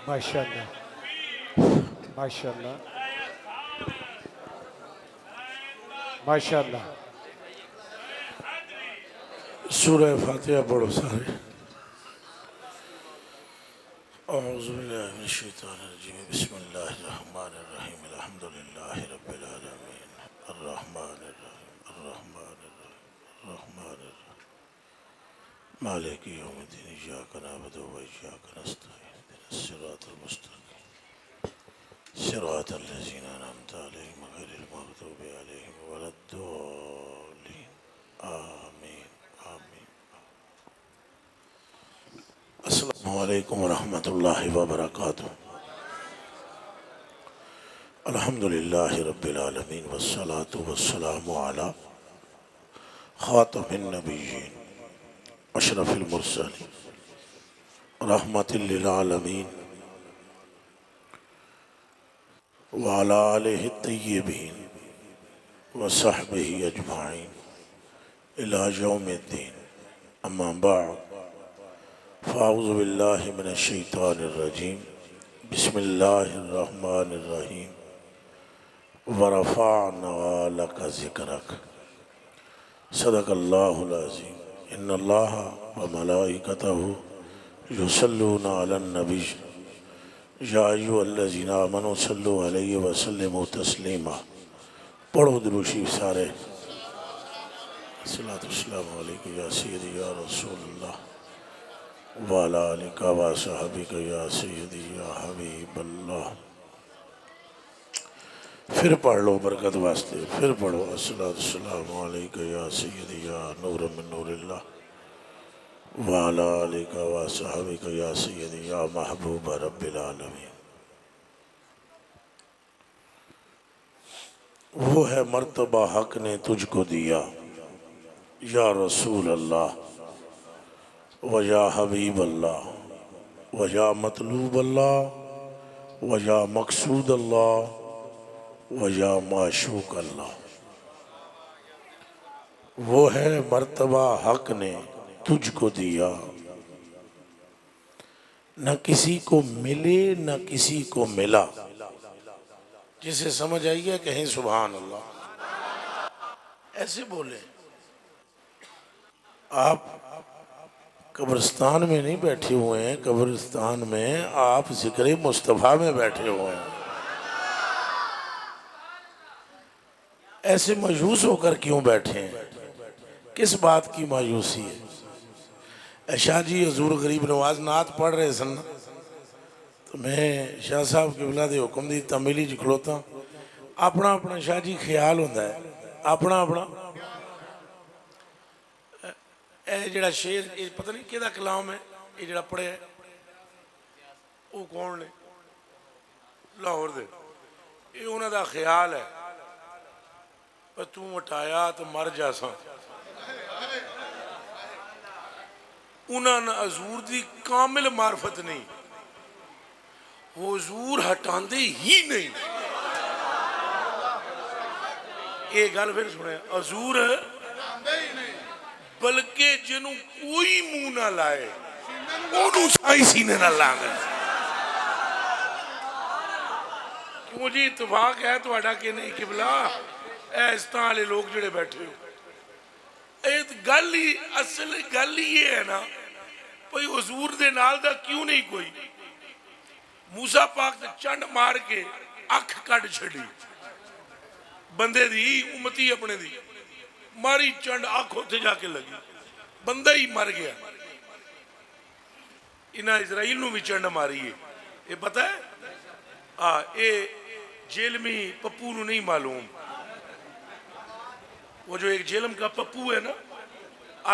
माशाल्लाह माशाल्लाह माशाल्लाह। सूरह फातिहा पढ़ो सारे। औज़ु बिल्लाहि मिनश शैतानिर रजीम। बिस्मिल्लाहिर रहमानिर रहीम। अल्हम्दुलिल्लाहि रब्बिल आलमीन अर्रहमानिर रहीम रहमानिर रहीम मालिकि यौमिद्दीन। इय्याका नअबुदु व इय्याका नस्तईन। इहदिनस सिरातल मुस्तक़ीम सिरातल लज़ीना अनअमता अलैहिम गैरिल मग़दूबि अलैहिम वलद्दॉलीन। आमीन आमीन। अस्सलामु अलैकुम वरहमतुल्लाहि वबरकातुहू। अल्हम्दुलिल्लाहि रब्बिल आलमीन वस्सलातु वस्सलामु अला खातमिन नबिय्यीन अशरफिल मुरसलीन रहमतिल लिल आलमीन व अला आलिहि तय्यबीन व सहबिही अजमाइन इला यौमिद्दीन। अम्मा बअद फ़अऊज़ु बिल्लाहि मिनश शैतानिर रजीम। बिस्मिल्लाहिर रहमानिर रहीम। व रफ़अना लका ज़िक्रक। सदक़ल्लाहुल अज़ीम। इन्नल्लाह व मलाइकतहु युसल्लूना अलन नबी या अय्युहल्लज़ीना आमनू सल्लु अलैहि व सल्लिमू तस्लीमा। पढ़ो दुरूद शरीफ सारे। अस्सलातु वस्सलामु अलैका या सय्यदी या रसूलल्लाह व अला आलिका व असहाबिका या सय्यदी या हबीबल्लाह। फिर पढ़ लो बरकत वास्ते। फिर पढ़ो। अस्सलातु वस्सलामु अलैका या सय्यदी या नूर मिन नूरिल्लाह व अला आलिका व असहाबिका या सय्यदी या महबूब रब्बिल आलमीन। वो है मर्तबा हक ने तुझको दिया या रसूल अल्लाह व या हबीब अल्लाह व या मतलूब अल्लाह व या मकसूद अल्लाह व या माशूक अल्लाह। वो है मर्तबा हक ने तुझको दिया, न किसी को मिले न किसी को मिला। जिसे समझ आई है कहीं सुभान अल्लाह। ऐसे बोले। आप कब्रिस्तान में नहीं बैठे हुए हैं, कब्रिस्तान में आप जिक्र मुस्तफ़ा में बैठे हुए हैं। ऐसे मायूस होकर क्यों बैठे हैं? किस बात की मायूसी है? शाह जी हजूर गरीब नवाज नात पढ़ रहे सन, तो मैं शाह साहब किबला दे हुक्म दी तमिली च खड़ोता। अपना अपना शाह जी ख्याल होंदा है, अपना अपना। जड़ा शेर पता नहीं किहदा कलाम है, ये जड़ा पढ़िया वो कौन ने? लाहौर दे। ये उन्हां दा ख्याल है, पर तू हटाया तो मर जासा। उन्होंने हजूर की कामिल मार्फत नहीं, हुजूर हटाते ही नहीं। ये गल फिर सुने, हजूर बल्कि जिन्हों कोई मुंह ना लाए उन्होंने साई सीने ना लांगे। क्यों जी इतफाक है तुहाडा कि नहीं किबला? इस तरह वाले लोग जिहड़े बैठे हो, गल ही असल गल ही ये है ना भाई हजूर दे नाल दा क्यों नहीं कोई? मूसा पाक ने चंड मार के अख कट छड़ी बंदे दी, उम्मती अपने दी मारी चंड, अख उत्थे जाके लगी, बंदा ही मर गया। इन्हें इजराइल नूं भी चंड मारी है, ये पता है? ये जेलमी पप्पू नूं नहीं मालूम। वो जो एक जेलम का पप्पू है ना,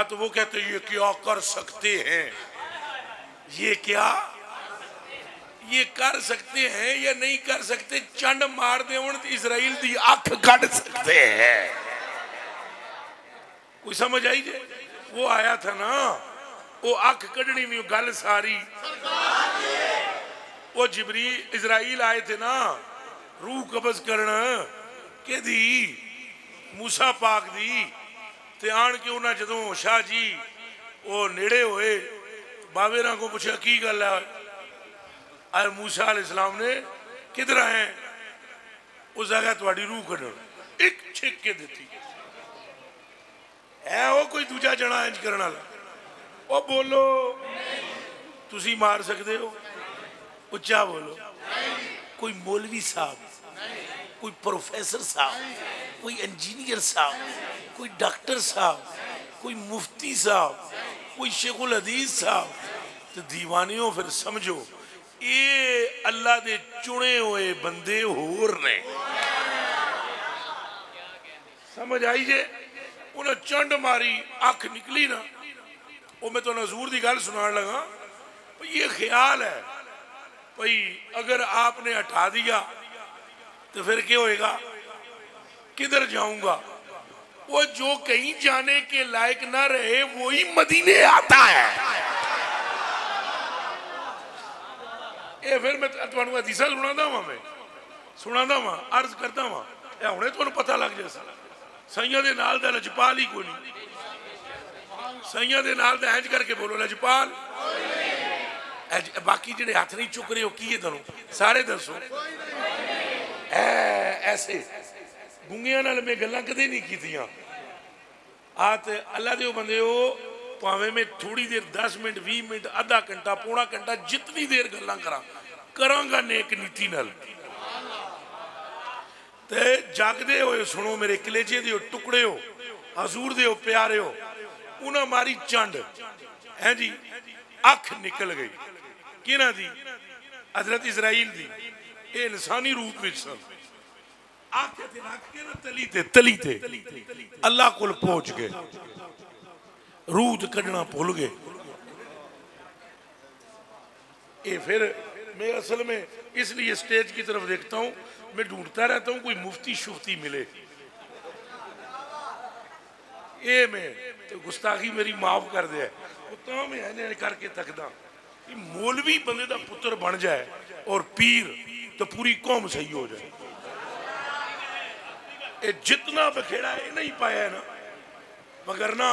तो वो कहते ये क्या कर सकते हैं, ये क्या ये कर सकते हैं या नहीं कर सकते? चंड मार दे इजराइल की अख कट सकते हैं। कोई समझ आई जे? वो आया था ना, वो अख कढ़नी में गल सारी। वो जिबरी इजराइल आए थे ना रूह कब्ज करना के दी मूसा पाक दी, ते आन के उन्हें जदों शाह जी वो नेड़े होए बावेरा को पूछा की गल है, आए मूसा अलैहिस्सलाम ने किधर आए, उस जगह थोड़ी रूह कढ़न एक छिक के दी है, वो कोई दूजा जना इंज करने वाला, वो बोलो तुसी मार सकते हो, उच्चा बोलो। कोई मौलवी साहब, कोई प्रोफेसर साहब, कोई इंजीनियर साहब, कोई डॉक्टर साहब, कोई मुफ्ती साहब, कोई शेखुल हदीस साहब, तो दीवानियों फिर समझो ये अल्लाह दे चुने हुए बंदे होर ने। समझ आई जे? उन्हें चंड मारी, अख निकली ना, वो मैं तो नजूर की गल सुना लगा। ये ख्याल है भाई अगर आपने हटा दिया तो फिर क्या होएगा, किधर जाऊंगा। वो जो कहीं जाने के लायक ना रहे वही मदीने आता है। ये फिर मैं तुहानू हदीसा सुनादा वा, मैं सुनादा वा, अर्ज करता वा, हुणे तुहानू पता लग जाए साइयां दे नाल दा लजपाल ही कोई नहीं। साइयां दे नाल दा इंज करके बोलो लजपाल। बाकी जिहड़े हाथ नहीं चुक रहे हो की है, सारे दसो। ऐसे गुंगियां नाल मैं गल्लां कदे नहीं कीतियां। अल्लाह दे बंदे हो, भावें मैं थोड़ी देर 10 मिनट 20 मिनट आधा घंटा पौना घंटा जितनी देर गल्लां करांगा नेक नीति नाल। ते जागदे होए सुनो मेरे कलेजे दे टुकड़े हो, हजूर दे प्यारे हो। उन्हें मारी चंड है जी, अख निकल गई किना दी, हजरत इजराइल दी। ये इंसानी रूप में सन, अख ते रख के ना तली ते अल्लाह कोल पहुंच गए, रूह ते कढ़ना भुल गए। ये फिर मैं असल में इसलिए स्टेज की तरफ देखता हूं, मैं ढूंढता रहता हूं कोई मुफ्ती शुफ्ती मिले। ये मैं तो गुस्ताखी मेरी माफ कर दे, तो मैं ऐने करके तकदा मौलवी बंदे का पुत्र बन जाए और पीर तो पूरी कौम सही हो जाए। ये जितना बखेड़ा है नहीं पाया ना, मगर ना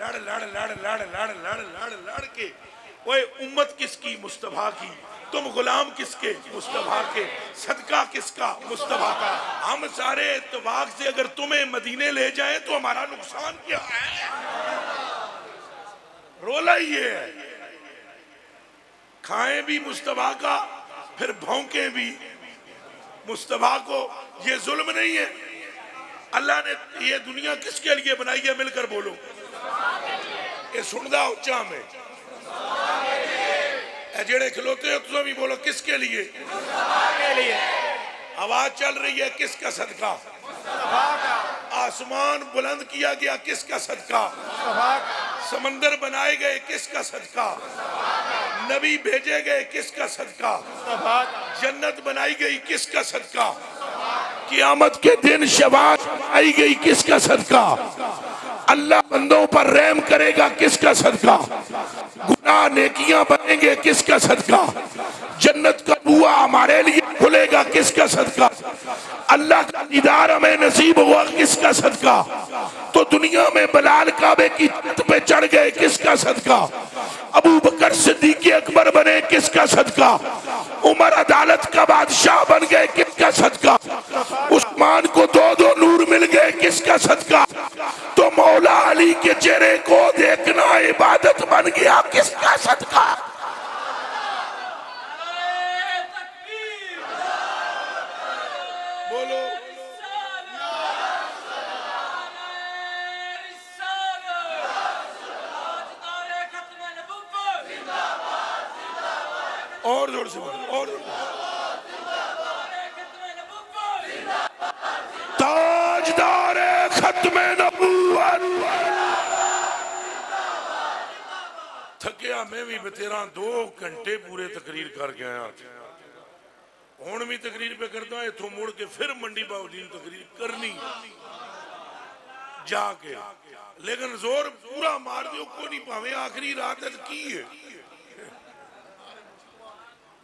लड़ लड़ लड़ लड़ लड़ लड़ लड़ लड़ के ओए उम्मत किसकी, मुस्तफा की। तुम गुलाम किसके, मुस्तफा के। सदका किसका, मुस्तफा का। हम सारे इत्तेफाक से अगर तुम्हें मदीने ले जाएं तो हमारा नुकसान क्या है। रोला ये है, खाएं भी मुस्तफा का फिर भौंके भी मुस्तफा को। ये जुल्म नहीं है। अल्लाह ने ये दुनिया किसके लिए बनाई है, मिलकर बोलो। ये सुनदा उच्चा में जेड़े खिलोते हो तुम भी बोलो किसके लिए, आवाज चल रही है किसका सदका, आसमान बुलंद किया गया किसका सदका, समंदर बनाए गए किसका सदका, नबी भेजे गए किसका सदका, जन्नत बनाई गई किसका सदका, क़यामत के दिन शफाअत आई गई किसका सदका, अल्लाह बंदों पर रहम करेगा किसका सदका, गुनाह नेकियां बनेंगे किसका सदका, जन्नत का बुआ हमारे लिए खुलेगा किसका सदका, अल्लाह का दीदार हमें नसीब हुआ किसका सदका। तो दुनिया में बलाल काबे की छत पे चढ़ गए किसका सदका, अबू बकर सिद्दीक अकबर बने किसका सदका, उमर अदालत का बादशाह बन गए किसका सदका, उस्मान को दो नूर मिल गए किसका सदका। तो मौला अली के चेहरे को देखना इबादत बन गया किसका सदका। बोलो और जोर से बोलो, और ताजदार खत्म नबूवत। थकिया मैं भी बतेरा 2 घंटे पूरे तकरीर करके आया, हुण भी तकरीर पे करता, इथों मुड़ के फिर मंडी बाउद्दीन तकरीर करनी जाके, लेकिन जोर पूरा मार दो को नहीं पावे। आखिरी रात की है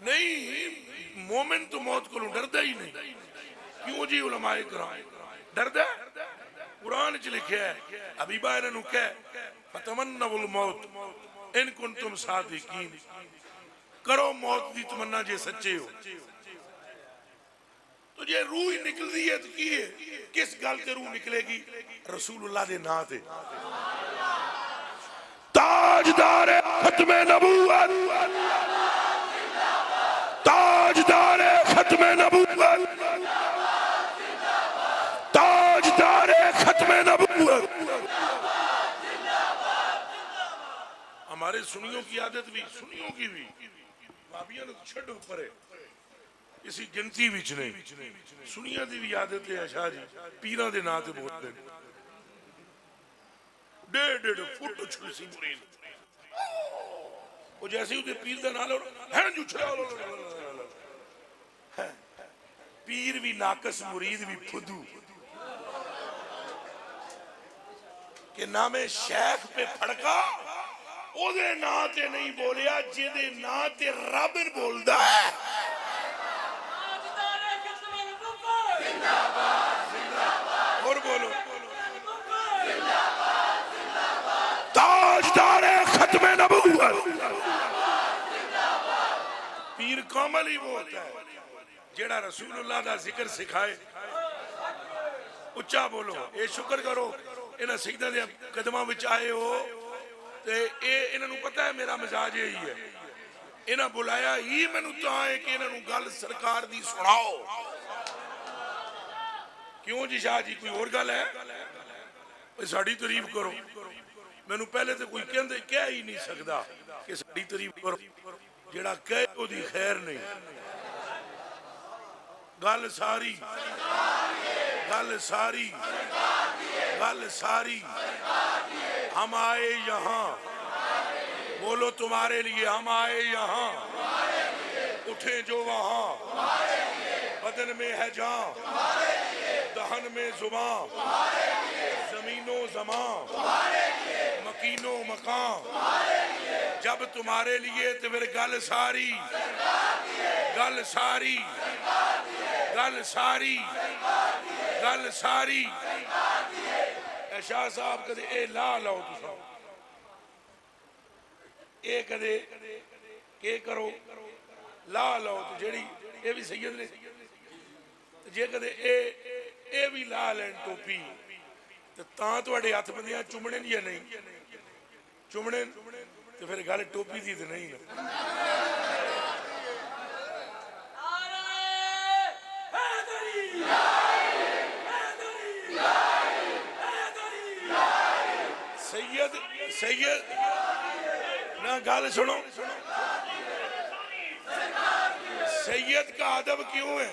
नहीं, मोमिन तो मौत को डरदा ही नहीं। क्यों जी उलमाए कराम डरदा, कुरान च लिखा है हबीबा इन्हां नूं कह फतमन्नवुल मौत, इन कुन तुम सादिकीन, करो मौत की तमन्ना जे सच्चे हो। तो जे रूह ही निकलती है तो की है, किस गल ते रूह निकलेगी? रसूलुल्लाह दे नां ते। ताजदार खत्मे नबूवत, ताजदार खत्मे नबूवत, ताजदार खत्मे नबूवत। हमारे सुनियों की आदत भी, सुनियों की भी, भाभियों ने छड़ ऊपर है, इसी गिनती विच नहीं। सुनिया दी भी आदत है शाह जी, पीरां दे नां ते बोलदे ने। 1.5 फुट उछली मुरीद, वो जैसे ही पीर का नाम लो है जुछला, पीर भी नाकस मुरीद भी फुदू के नामे शेख पे फड़का, ओदे नां ते नहीं बोलिया जिदे नां ते रब बोलदा है। और बोलो ताजदार खत्मे नबूवत। पीर कामल ही वो होता है जेड़ा रसूलुल्लाह दा जिक्र सिखाए। उच्चा बोलो, ये शुक्र करो इन्हां सजदा दे कदमां विच आए हो ते इन्हां नूं पता है मेरा मिजाज यही है। इन्हां बुलाया ही मैनूं तां है कि इन्हां नूं गल सरकार दी सुनाओ। क्यों जी शाह जी, कोई और गल है? साड़ी तारीफ करो। मैनू पहले तो कोई कह ही नहीं सकता कि साड़ी तारीफ करो, जेड़ा कहे ओदी खैर नहीं। गल सारी, गल सारी, गल सारी। हम आए यहाँ, बोलो तुम्हारे लिए हम आए यहाँ, उठे जो वहाँ, बदन में है जान, दहन में जुबान, जमीनो जमां, मकीनो मकान। जब तुम्हारे लिए तो फिर गल सारी, गल सारी, गल सारी, गल सारी। शाह साहब कदे ए ला लाओ तुसा, ए कदे के करो ला लाओ तो जेड़ी ये भी सैयद ने जे कदे ए भी ला लैन टोपी तो तुहाडे हथ बंदियां चुमने या नहीं चुमने तो फिर गल टोपी दी तो नहीं। सैयद सैयद ना गल सुनो, सैयद का अदब क्यों है?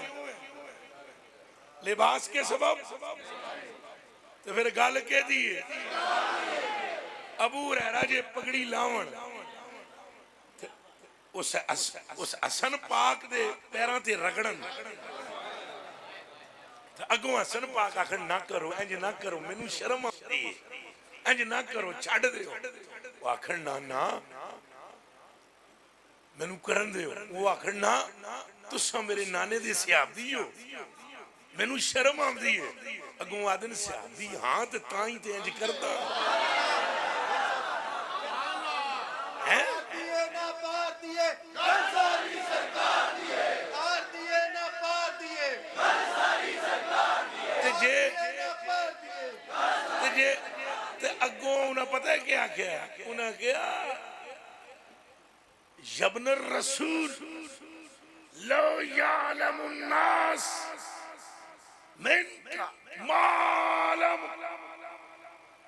लिबास के सबब। तो फिर गल के दी है? अबू हुरैरा जे पगड़ी लावन उस हसन पाक दे पैरों ते रगड़न, अगों हसन पाक आखन ना करो, इंज ना करो, मैनू शर्म आती है, इंज ना करो, छड़ दो। आखन ना ना मैनू करन दो। वो आखन ना तुसा मेरे नाने दे सियाबी हो, मैनू शर्म आती है। अगों आदन सियाबी हाँ तो तां ही ते इंज करदा है। अगों उन्हें पता है क्या क्या? उन्हें क्या यब्नर रसूल लो यालमुन नास मिनका मालम।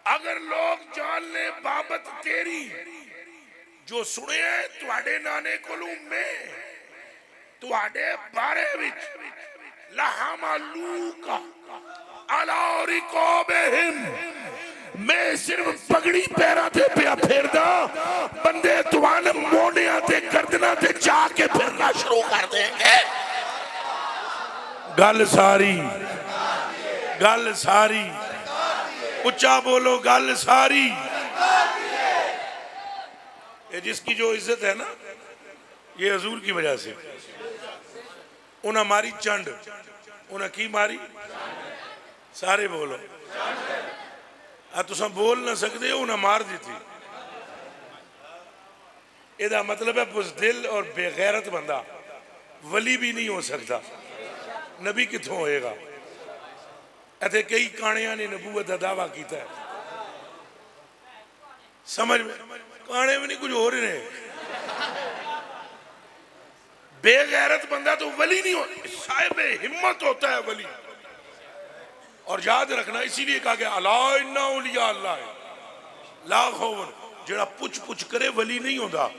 अगर लोग जान ले बाबत तेरी जो सुने तुहाडे नाने कोलों मैं तुहाडे बारे विच लहमालूका अला रिकाबहिम, मैं सिर्फ पगड़ी पैरा ते पिया फिरदा, बंदे तुहान मोढियां ते गर्दना ते जाके फिरना शुरू कर देंगे। गल सारी, गल सारी। उच्चा बोलो गल सारी। ये जिसकी जो इज्जत है ना ये हजूर की वजह से। उन्हें मारी चंड, उन्हें की मारी? सारे बोलो। तुम बोल ना सकते, उन्हें मार दी थी। ਇਹਦਾ मतलब है बुज़दिल और बेगैरत बंदा वली भी नहीं हो सकता, नबी कितों होएगा। इतने कई काणियां ने नबूवत का दावा किया है, समझ में काणे भी नहीं कुछ हो रहे हैं। बेगैरत बंदा तो वली नहीं हो, साहिब हिम्मत होता है वली। और याद रखना इसीलिए कहा गया अला इन्ना औलिया अल्लाह है ला खौफुन, जेड़ा पुछ पुछ करे वली नहीं होता।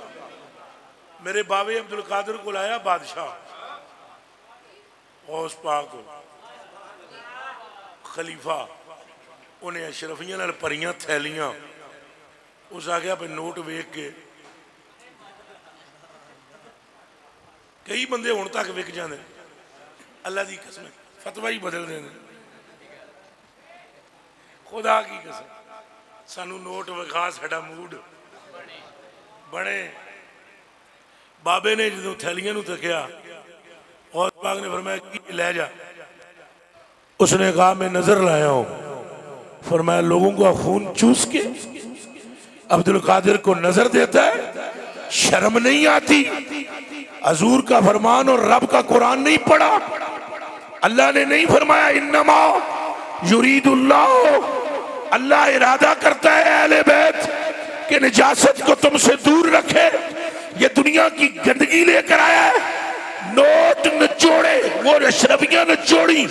मेरे बाबे अब्दुल कादिर को आया बादशाह गौस पाक खलीफा, उन्हें अशरफियां नाल भरियां थैलियां, उस आ गया भाई नोट वेख के कई बंदे हुण तक विक जाते, अल्लाह की कसम फतवा ही बदल देंगे, खुदा की कसम। सानू नोट विखा साडा मूड बने। बाबे ने जो थैलियां नूं तकिया और पाक ने फरमाया कि ले जा। उसने कहा मैं नजर लाया हूं। फरमाया लोगों का खून चूस के अब्दुल कादिर को नजर देता है, शर्म नहीं आती? हजूर का फरमान और रब का कुरान नहीं पढ़ा? अल्लाह ने नहीं फरमाया इन्नमा युरीदुल्लाह, अल्लाह इरादा करता है अहले बैत के निजासत को तुमसे दूर रखे। ये दुनिया की गंदगी लेकर आया है, नोट निचोड़े, वो अशरफियां निचोड़ी,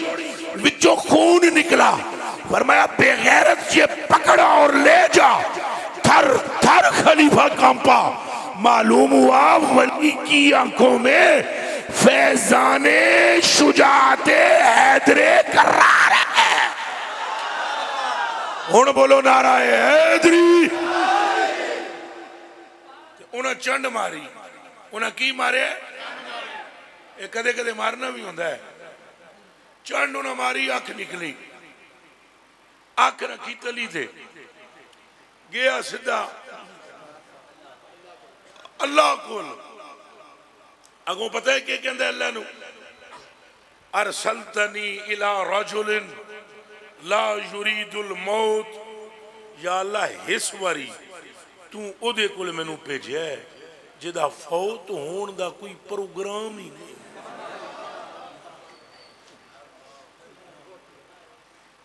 विचों खून निकला। फरमाया बेगैरत ये पकड़ा और ले जा। थर थर खलीफा कांपा, मालूम हुआ वली की आंखों में फैजाने शुजाते हैदरे करार है। हुण बोलो नाराए हैदरी। उन्हें चंड मारी, उन्हें की मारे, कदे कदे मारना भी होता है। चंड उन्हें मारी, अख निकली, अख रखी तली से, गया सीधा अल्लाह को। अगों पता है क्या कहता है अल्लाह नू, अरसलतनी इला रजुलिन ला युरीदुल मौत। या अल्लाह इस वारी तू ओदे कोल मैनू भेजिया जिहदा फौत होने का कोई प्रोग्राम ही नहीं,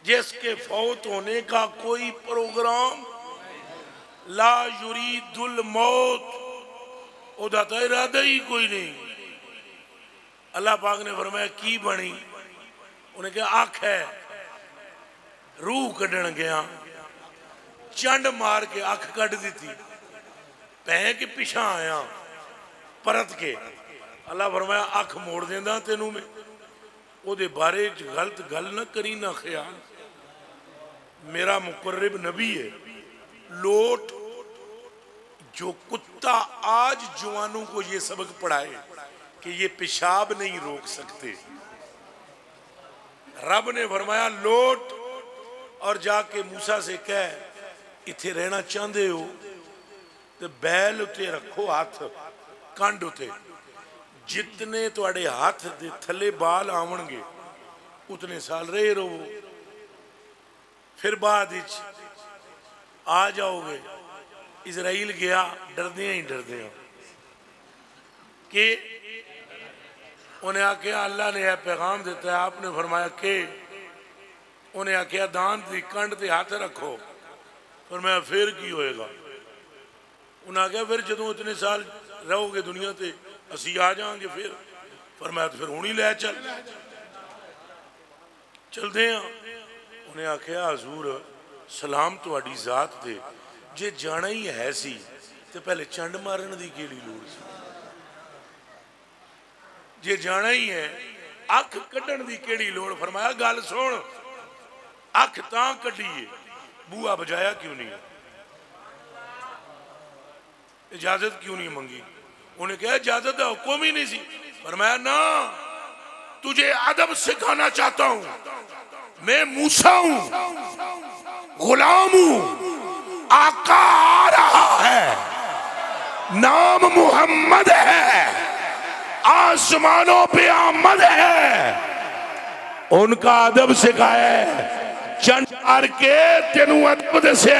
जिसके फौत होने का कोई प्रोग्राम, ला युरीदुल मौत, ओदा तो इरादा ही कोई नहीं। अल्लाह पाक ने फरमाया की बनी? उन्हें कहा अख है, रूह कढ़न गया, चंड मार के अख कढ़ दी, पै के पिछा आया परत के। अल्लाह फरमाया अख मोड़ देंदा तेनू मैं, ओदे बारे च गलत गल ना करी ना ख्याल, मेरा मुकर्रब नबी है। लोट जो कुत्ता आज जवानों को ये सबक पढ़ाए कि ये पेशाब नहीं रोक सकते, रब ने फरमाया लोट और जाके मूसा से कह इथे रहना चाहते हो तो बैल उते रखो हाथ, कंड उते, जितने तुहाडे हाथ दे थले बाल आवणगे उतने साल रहे रहो, फिर बाद आ जाओगे। इजराइल गया डरदे ही डरदे कि उन्हें आख्या अल्लाह ने यह पैगाम देता है, आपने फरमाया कि उन्हें आख्या दान की कंड ते हाथ रखो। फरमाया फिर की होएगा? उन्हें आख्या फिर जो इतने साल रहोगे दुनिया ते असी आ जाएंगे फिर। फरमाया तो फिर हूँ ही लै चल, चलते हैं। उन्हें आख्या हजूर सलाम तुहाडी जात दे, जे जाना ही है सी तो पहले चंड मारन की केड़ी लोड़ सी? जे जाना ही है अख कढ़न की केड़ी लोड़? फरमाया गल सुन, अख तां कढ़ीए, बूआ बजाया क्यों नहीं, इजाजत क्यों नहीं मंगी? उन्हें कहा इजाजत का हुक्म ही नहीं सी। फरमाया ना, तुझे अदब सिखाना चाहता हूं, मैं मूसा हूं, गुलाम हूं, आका आ रहा है, नाम मोहम्मद है, आसमानों पे आमद है, उनका अदब सिखाया है। चंड मार के तेनू अदब दसे,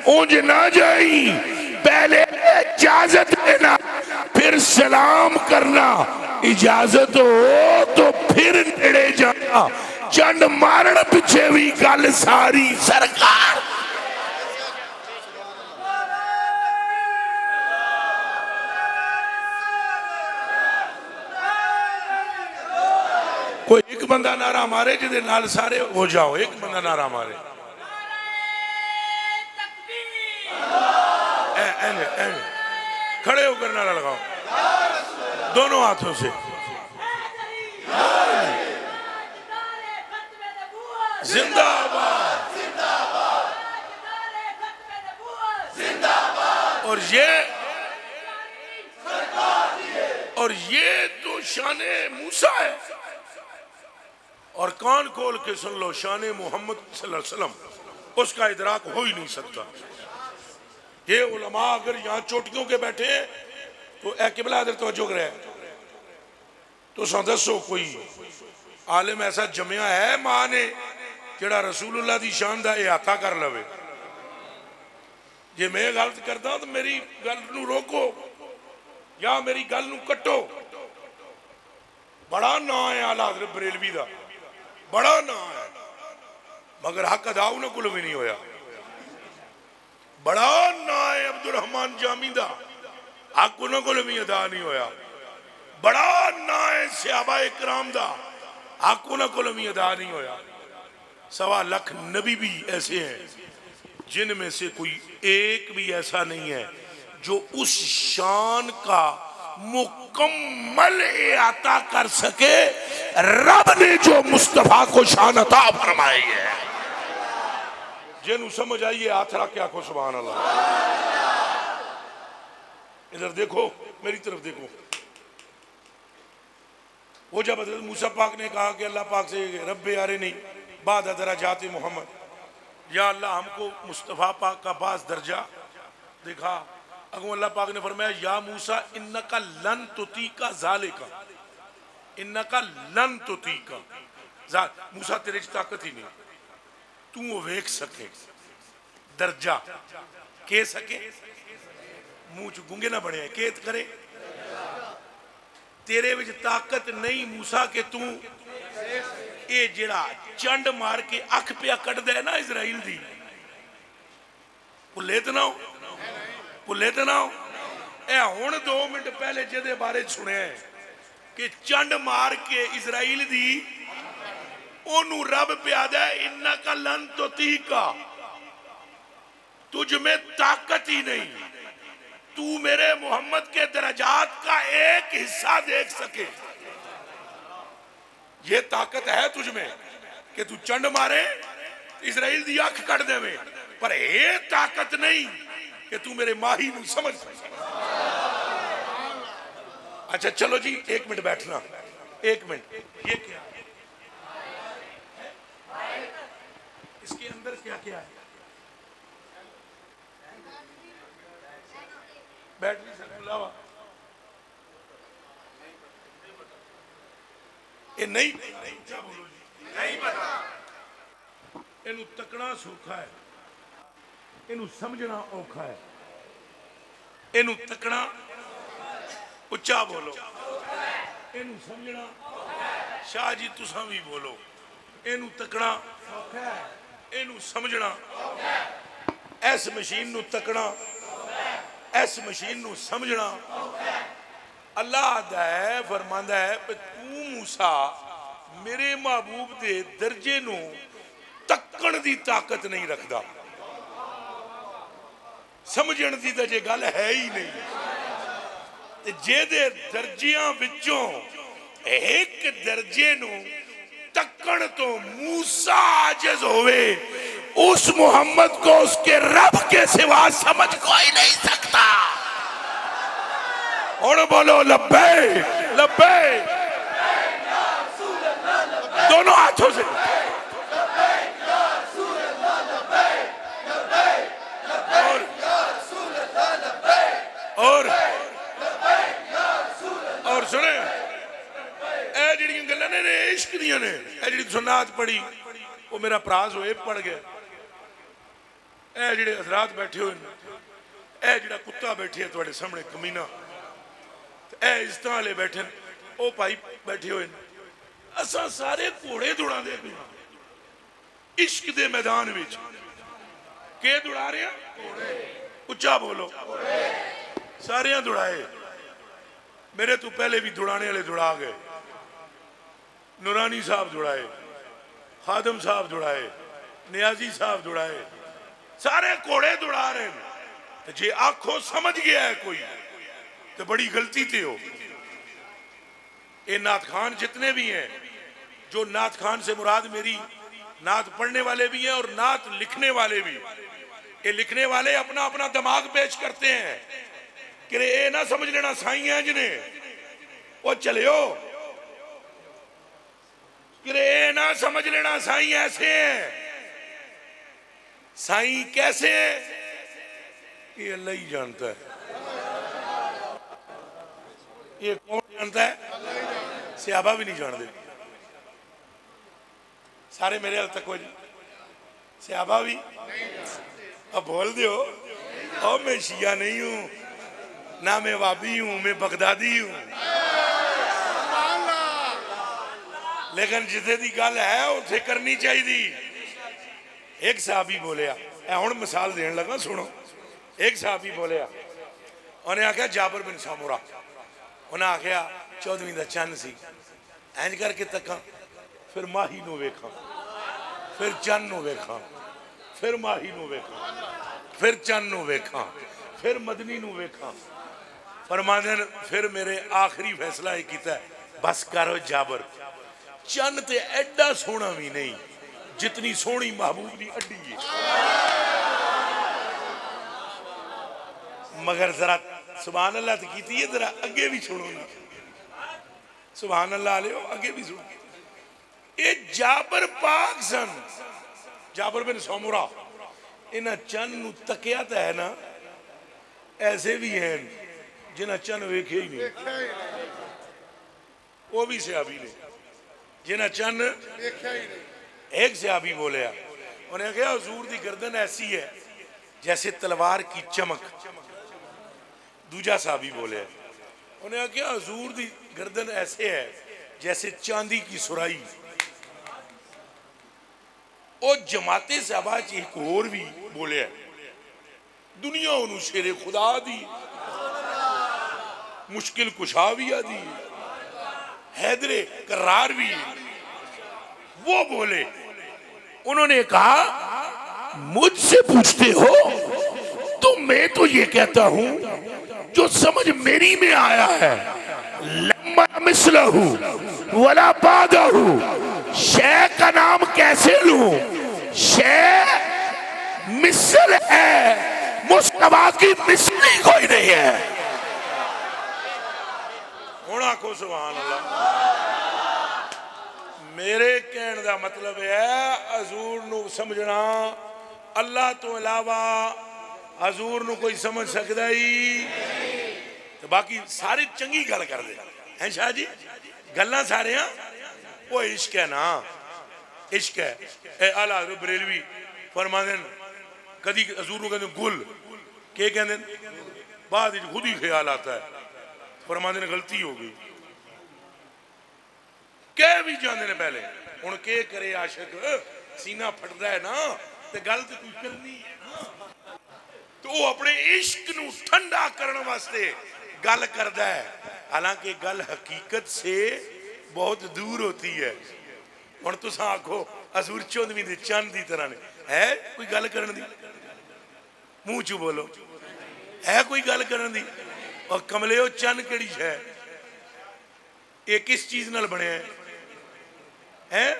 उंज ना जाई, पहले इजाजत लेना सलाम करना, इजाजत हो तो फिर नेड़े जाना, चंड मारन पिछे भी गल सारी सरकार। कोई एक बंदा नारा मारे जिदे नाल सारे हो जाओ, एक बंदा नारा मारे। खड़े होकर नारा लगाओ दोनों हाथों से। जिंदाबाद। और ये तो शाने मूसा है। और कान खोल के सुन लो, शाने मोहम्मद सल्लल्लाहु अलैहि वसल्लम, उसका इदराक हो ही नहीं सकता। ये उलमा अगर यहाँ चोटियों के बैठे हैं तो ए किबला इधर तवज्जो करे, तो दसो कोई आलिम ऐसा जमया है मां ने जेड़ा रसूलुल्लाह दी शान दा इहाता कर लवे? जे मैं गलत करदा तो मेरी गल नू रोको या मेरी गल नू कट्टो। बड़ा ना है आला हज़रत बरेलवी दा, बड़ा ना है, मगर हक अदा उन्हां कोलों भी नहीं होया। बड़ा ना है अब्दुल रहमान जामी दा, हक उन्हां कोलों भी अदा नहीं होया। बड़ा ना है सहाबा इकराम दा, हक उन्हां कोलों भी अदा नहीं होया। 1.25 लाख नबी भी ऐसे हैं जिनमें से कोई एक भी ऐसा नहीं है जो उस शान का मुकम्मल अता कर सके रब ने जो मुस्तफा को शान अता फरमाई है। जिन्हों समझ आइए हाथ रख के आखो सुभान अल्लाह। इधर देखो, मेरी तरफ देखो। वो जब हज़रत मूसा पाक ने कहा कि अल्लाह पाक से रब्बे यारे नहीं बाद दराजात मोहम्मद, या अल्लाह हमको मुस्तफ़ा पाक का बास दर्जा दिखा। अगो अल्लाह पाक ने फरमाया या मूसा इन्नका लन तुतीका ज़ालिका, इन्नका लन तुतीका। मूसा तेरे च ताकत ही नहीं, तू वो वेख सके दर्जा के सके, मुंह च गुंगे ना बने केत करे। तेरे विच ताकत नहीं मूसा के तू ये जेड़ा चंड मार के अख पिया कटदा है ना इजराइल दी, भुले तो ना हो, भुले तो ना हो। ए हुण 2 मिनट पहले जिहदे बारे सुनिया कि चंड मार के इजराइल दी ओनू रब प्यादा इन्ना का लन तो तीका, तुझ में ताकत ही नहीं, तू मेरे मोहम्मद के दराजात का एक हिस्सा देख सके। ये ताकत है तुझ में कि तू चंड मारे इजराइल दी अख कट देवे, पर ये ताकत नहीं कि तू मेरे माही नू समझ सके। अच्छा चलो जी 1 मिनट बैठना, 1 मिनट। ये क्या है? इसके अंदर क्या क्या है? बैटरी से अलावा ये नहीं पता। इनू तकना सौखा है, इनू समझना औखा है। इनू तकना, उच्चा बोलो, इनू समझना, शाह जी तुसा भी बोलो, इनू तकना इनू समझना। इस मशीन नू तकना, इस मशीन नू समझना। अल्लाह दा है फरमांदा है तू मूसा मेरे महबूब दे दर्जे नू तकण दी ताकत नहीं रखदा, समझण दी तां जे गल है ही नहीं। ते जेदे दर्जियां विचों एक दर्जे नू तकण तो मूसा आजिज होवे, उस मोहम्मद को उसके रब के सिवा समझ कोई नहीं सकता। और बोलो लब्बैक लब्बैक, दोनों हाथों से। और सुने ए जिहड़ियां गल्लां ने इश्क दियां ने, ए जिहड़ी सुन्नत पढ़ी वो मेरा भरा होए पढ़ गया। ए जिहड़े हजरात बैठे हुए, ए जिहड़ा कुत्ता बैठे है तुहाडे सामने कमीना, ए इस तरह वाले बैठे न, ओ भाई बैठे हुए न। असा सारे घोड़े दौड़ाते पे इश्क दे मैदान विच। के दौड़ा रहे हैं? उच्चा बोलो। सारे दौड़ाए। मेरे तो पहले भी दौड़ाने वाले दौड़ा गए। नूरानी साहब दौड़ाए, खादम साहब दौड़ाए, नियाजी साहब दौड़ाए, सारे घोड़े दौड़ा रहे हैं। तो जे आखो समझ गया है कोई तो बड़ी गलती ते हो। ये नात खान जितने भी हैं, जो नात खान से मुराद मेरी नात पढ़ने वाले भी हैं और नात लिखने वाले भी। ये लिखने वाले अपना अपना दिमाग पेश करते हैं कि ये ना समझ लेना साई है जिन्हें वो चले हो, कि ये ना समझ लेना साई ऐसे है। साई कैसे है ये अल्लाह ही जानता है। ये कौन जानता है? सहाबा भी नहीं जानते। सारे मेरे हाल तक हो जी। सहाबा भी अब बोल दो। और मैं शिया नहीं हूं ना, मैं वाबी हूं, मैं बगदादी हूं। लेकिन जिथे दी गल है उसे करनी चाहिए। एक सहाबी बोलिया, हुण मिसाल देन लगा, सुनो। एक सहाबी बोलिया, उन्हें आख्या जाबर बिन सामुरा। उन्हें आख्या 14वीं का चंद सी, इंज करके तका, फिर माही नूं वेखां, फिर चंद नूं वेखां, फिर माही नूं वेखां, फिर चंद नूं वेखां, फिर मदनी नूं वेखां। फरमांदे ने फिर मेरे आखिरी फैसला ये कीता, बस करो जाबर, चंद ते एडा सोहना भी नहीं जितनी सोहनी महबूब दी अड्डी है। मगर जरा सुभान अल्लाह तो की, जरा अगे भी सुनो ना। सुभान अल्लाह आलियो, अगे भी सुनो। ये जाबर पाक सन, जाबर बिन सामुरा। इन्हें चंद नूं तकिया तो है ना, ऐसे भी हैं जिन्हें चंद वेखे ही नहीं। वो भी सहाबी ने जिन्हें चंद वेख्या ही नहीं। एक सहाबी बोलिया, उन्हें कहा हुजूर दी गर्दन ऐसी है जैसे तलवार की चमक। दूजा सहाबी बोलिया, उन्हें कहा हुजूर दी गर्दन ऐसे है जैसे चांदी की सुराई। और जमाते सहाबा च एक होर भी बोलिया, दुनिया उन्होंने शेरे खुदा दी, मुश्किल कुशा भी आदि, हैदरे करार भी। वो बोले, उन्होंने कहा मुझसे पूछते हो तो मैं तो ये कहता हूं जो समझ मेरी में आया है। लम्मा मिसलहू वला बादहू, शे का नाम कैसे लूं? शे मिसल है, मुस्तफा की मिसली कोई नहीं है। होना को सुभान अल्लाह। मेरे कहने का मतलब है हजूर नू समझना, अल्लाह तो अलावा हजूर नू कोई समझ सकता ही तो। बाकी सारे चंगी गल कर दे हैं शाह जी, गल्लां सारे वो इश्क है ना, इश्क है। ए आला हज़रत बरेलवी फरमाते हैं, कदी हजूर नू कहते गुल, के कहते बाद खुद ही ख्याल आता है। फरमाते हैं गलती हो गई, कह भी जाते ने पहले। हुण के करे आशिक, सीना फटदा है ना, ते गल ते कोई करनी है ना, तो वो अपने इश्क नू ठंडा करने वास्ते गल करदा है। हालांकि गल हकीकत से बहुत दूर होती है। हुण तुसां आखो हजूर 14वीं दे चंद दी तरह ने है कोई गल करन दी? मुंह चू बोलो, है कोई गल करन दी? और कमले हो चंद केड़ी है? ये किस चीज नाल बने हैं?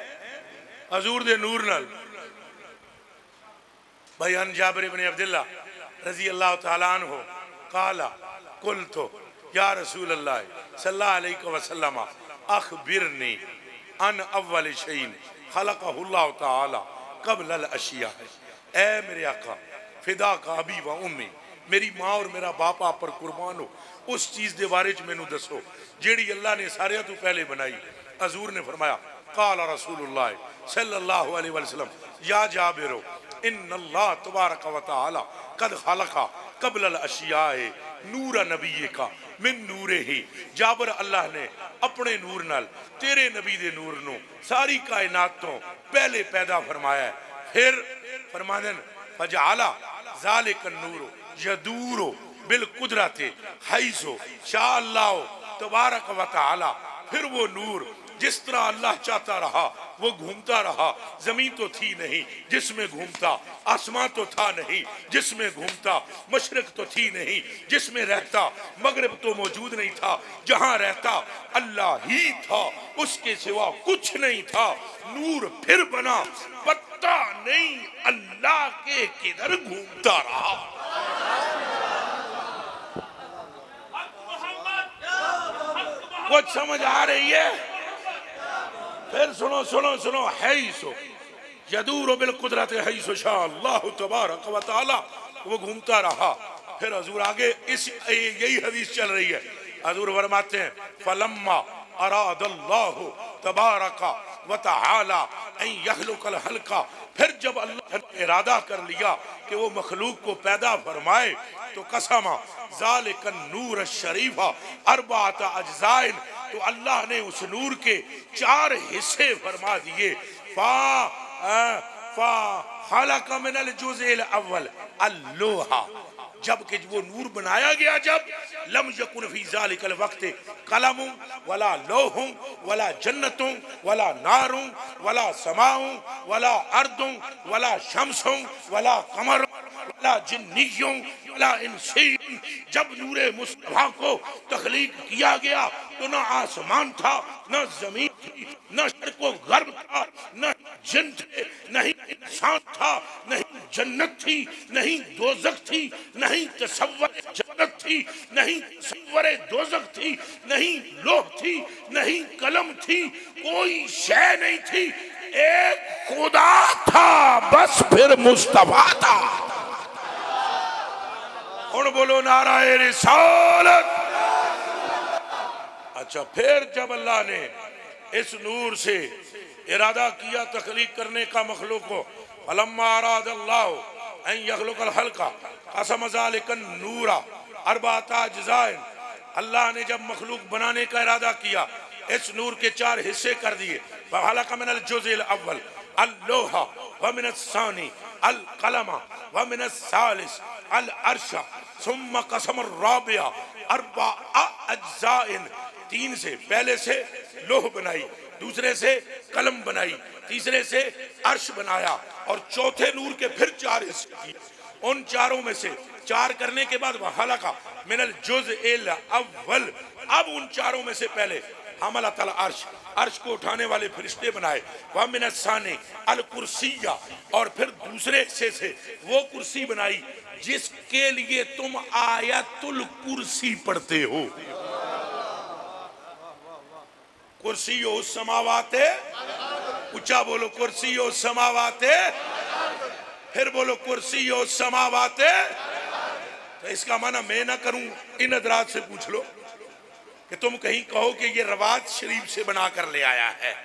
हजूर दे नूर नाल। भाई अन जाबिर इब्न अब्दुल्लाह रजी अल्लाह तआला अन्हु काला कुल तो या रसूल अल्लाह सल्लल्लाहु अलैहि वसल्लम अखबिरनी अन अव्वल शैइन खलक़हुल्लाहु तआला क़ब्ल अल अशिया। ऐ मेरे आका, फिदा का अबी व उम्मी, मेरी माँ और मेरा बाप आप पर कुर्बान हो, उस चीज के बारे च मैनू दसो जेड़ी अल्लाह ने सारियां तो पहले बनाई। हजूर ने फरमाया काला रसूलुल्लाह सल्लल्लाहु अलैहि वसल्लम या जाबिरो इन्नल्लाह तबारक व तआला कद खलका क़ब्ल अल अशिया नूर नबी का मिन नूरे ही जाबर अल्लाह ने अपने नूर नाल तेरे नबी दे नूर नू सारी कायनात तो पहले पैदा फरमाया है। फिर फरमाने फजाला ज़ालिकन नूर यदूरो बिल कुदरते हैसो शाह अल्लाह तबारक व तआला। फिर वो नूर जिस तरह अल्लाह चाहता रहा वो घूमता रहा। जमीन तो थी नहीं जिसमें घूमता, आसमां तो था नहीं जिसमें घूमता, मशरक तो थी नहीं जिसमें रहता, मगरिब तो मौजूद नहीं था जहां रहता, अल्लाह ही था, उसके सिवा कुछ नहीं था। नूर फिर बना, पता नहीं अल्लाह के किधर घूमता रहा। कुछ समझ आ रही है? फिर सुनो सुनो सुनो, है सो यदूर बिल कुदरत है सो शाह अल्लाह तबारक व तआला। वो घूमता रहा। फिर हजूर आगे इस यही हदीस चल रही है। हजूर फरमाते हैं फलम्मा अरादल्लाहु तबारक व तआला अन यखलुकल हल्का। फिर जब अल्लाह ने इरादा कर लिया कि वो मखलूक को पैदा फरमाए तो कसमा ज़ालिकन नूर शरीफा अरबात अज्जाइन। तो अल्लाह ने उस नूर के 4 हिस्से फरमा दिए। फा खलक मिनल जुज़इल अव्वल अल्लोहा। जबकि वो नूर बनाया गया, जब लम यकुन फी ज़ालिकल वक्त कलम वला लौह वला जन्नत वला नार वला समा वला अर्द वला शम्स वला कमर वला जिन्नियों वला इंसी। जब नूरे मुस्तफा को तख्लीक किया गया तो न आसमान था, न जमीन थी, न शर्क़ व गर्ब था, न जिन थे, नहीं इंसान था, नहीं जन्नत थी, नहीं दोज़ख थी, नहीं तसव्वुर जन्नत थी, नहीं तसव्वुर दोज़ख थी, नहीं लोह थी, नहीं कलम थी, कोई शय नहीं थी। एक खुदा था, बस फिर मुस्तफा था। कौन बोलो नाराए रिसालत। अच्छा, फिर जब अल्लाह ने इस नूर से इरादा किया तख्लीक करने का मखलूक को, फलम्मा अरादल्लाहु अन यखलुकल हल्का कसम ज़ालिकन नूरा अरबात अज्ज़ाइन। अल्लाह ने जब मखलूक बनाने का इरादा किया, इस नूर के 4 हिस्से कर दिए। फखलक मिनल जुज़इल अव्वल अल्लोहा व मिनस सानी अल कलमा व मिनस सालिस अल अर्शा सुम्मा कसम राबिया अरबा अज्ज़ाइन। 3 से, पहले से लोह बनाई, दूसरे से कलम बनाई, तीसरे से अर्श बनाया और चौथे नूर के फिर 4 हिस्से किए। उन 4 में से 4 करने के बाद वहलका मिनल जुज़इल अव्वल। अब उन 4 में से पहले हमलतल अर्श, अर्श को उठाने वाले फरिश्ते बनाए। वह मिनसाने अल कुर्सिया, और फिर दूसरे हिस्से से वो कुर्सी बनाई जिसके लिए तुम आयतुल कुर्सी पढ़ते हो। कुर्सी हो समावाते, ऊंचा बोलो कुर्सी हो समावाते, फिर बोलो कुर्सी हो समावाते। तो इसका माना मैं ना करूं, इन हज़रात से पूछ लो कि तुम कहीं कहो कि ये रवाज शरीफ से बना कर ले आया है।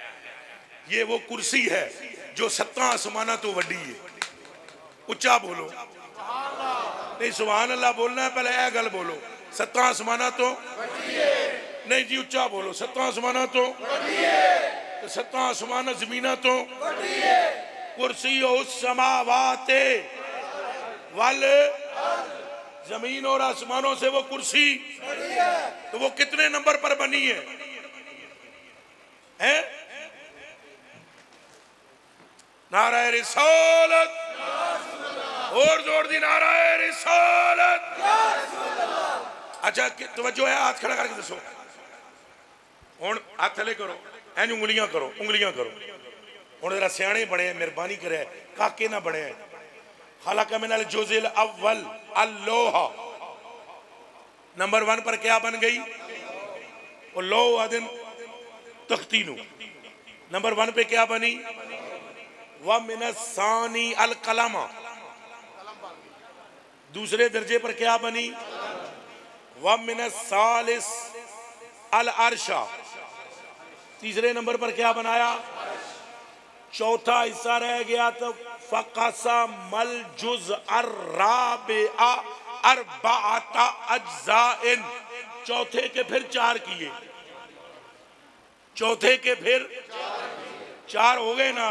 ये वो कुर्सी है जो 7 आसमाना तो वड्डी है। ऊंचा बोलो, नहीं सुभान अल्लाह बोलना है, पहले यह गल बोलो। 7 आसमाना तो नहीं जी, ऊंचा बोलो। 7 आसमाना तो 7 आसमाना जमीना तो कुर्सी उस समावाते वाल, जमीन और आसमानों से वो कुर्सी, तो वो कितने नंबर पर बनी है? हैं? नाराए रिसालत, और जोर दी नाराए रिसालत। अच्छा तवज्जो है, हाथ खड़ा करके दसो। हुण हाथ थले करो, इंज उंगलियां करो, उंगलियां करो। हुण जरा सियाणे बने, मेहरबानी करे, काके ना बने। खलक मिनल जुज़इल अव्वल अल्लोहा। नंबर 1 पर क्या बन गई? वो लोह आदिन तख्ती नू। नंबर 1 पे क्या बनी? व मिनस सानी अल कलमा। दूसरे दर्जे पर क्या बनी? व मिनस सालिस अल अर्शा। तीसरे नंबर पर क्या बनाया? चौथा हिस्सा रह गया तो फकसा मल जुज़ अर्राबिआ अरबाअता अज्ज़ाइन। चौथे के फिर 4 किए, चौथे के फिर 4 हो गए ना।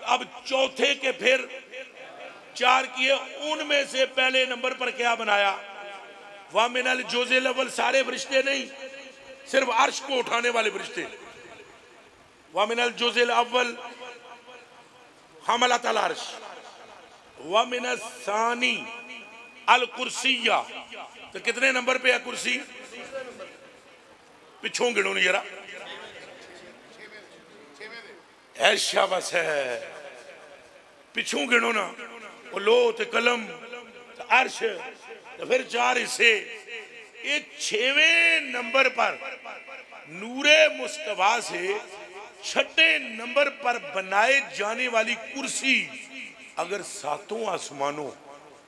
अब चौथे के फिर 4 किए, उनमें से पहले नंबर पर क्या बनाया? वामिनल जोज़िल अव्वल, सारे फरिश्ते नहीं, सिर्फ अर्श को उठाने वाले फरिश्ते। वामिनल जोज़िल अव्वल हमलतल अर्श, वामिनस सानी अल कुर्सिया। तो कितने नंबर पे है कुर्सी? पिछों गिनो नहीं जरा, ऐसा बस है, पिछों गिनो ना। वो लो तो कलम तो अर्श तो फिर 4 हिस्से। ये 6वें नंबर पर नूरे मुस्तफा से 6ठे नंबर पर बनाए जाने वाली कुर्सी अगर 7 आसमानों